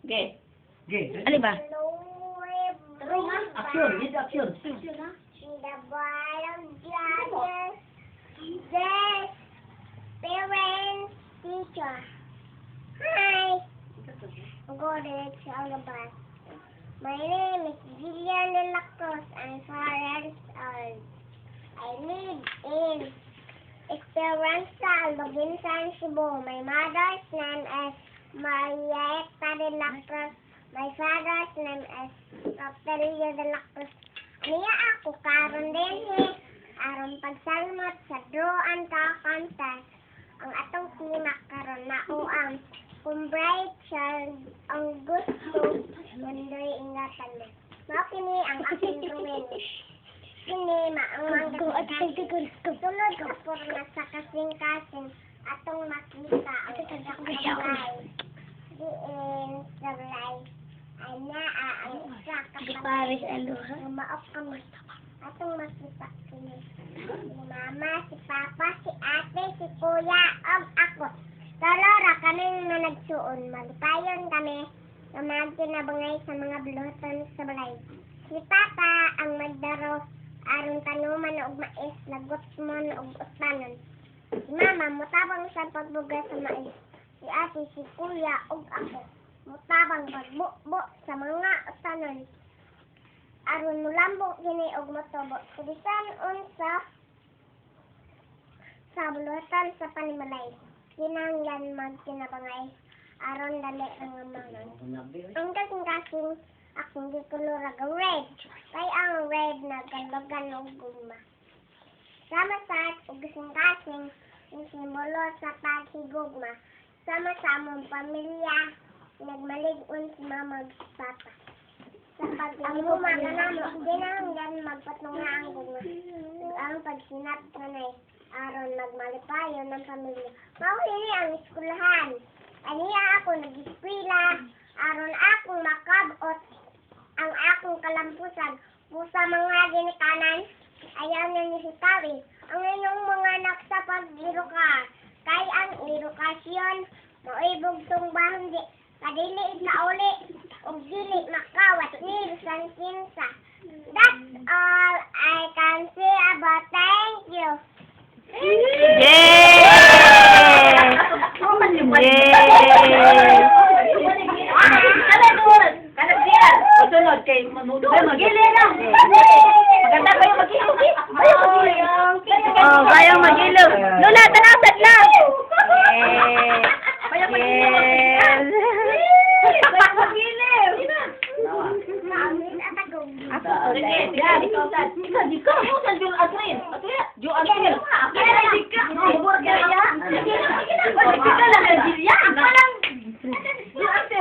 Okay. Okay. Ano ba? Action. Hit action. In the bottom judges, there's parents, teacher. Hi. Good Salabas. My name is Gillian de la Cruz and parents are I live in Esperanza, Loginsan, Cebu. My mother's name is Marieta de la Cruz. My father's name is Rogelio de la Cruz. Niya ako karon din aron pagsalmot sa drawing ka contest. Ang atong tema karon mao ang kung bright child ang gusto mundo'y ingatan mo. Mao kini ang aking drawing. Kini ang mga sunod ko porma sa kasing-kasing atong makita ang kagakabay. Diin sa life. Ana ang isa Paris Aluha. maop kami. Atong makita kini. Si mama, si papa, si ate, si kuya, ug ako. Talora kami nga nagsuon. Magpayon kami na magkinabangay sa mga bulutan sa balay. Si papa ang magdaro aron tanuman og mais, nagutmon og utanon. Si mama mutabang sa pagbuga sa mais. Si ate, si kuya, ug ako. Mutabang pagbukbo sa mga utanon. Aron mulambo kini og motobo. Kudisan unsa sa bulutan sa panimalay. Kinanglan magkinabangay aron dali ang amanon. Ang kasing-kasing akong gikulura ga red. Kay ang red nagalugan og gugma. Sama sa ug kasing-kasing ang simbolo sa paghigugma. Sama sa among pamilya nagmalig-on si mama ug si papa. Sa pag-aluma na namo, kinahanglan magpatunga ang gugma. Ang pagsinat kanay aron magmalipayon ng pamilya. Mauhili ang eskwelahan. Aniya ako nag-eskwela aron akong makabot ang akong kalampusan. Pusa mga ginikanan, ayaw na nisitawi. Ang inyong mga anak sa pag-iruka. Kay ang edukasyon, maibog tong bahong di. Kadili na uli, ug dili makawat ni bisan kinsa. That's all I can say about thank you. Yay! Sunod kay manudo. Magili lang. Maganda kayo mag-ilog. Oh, kayang mag-ilog. Lula, talapad na! Yes!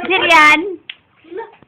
Sirian?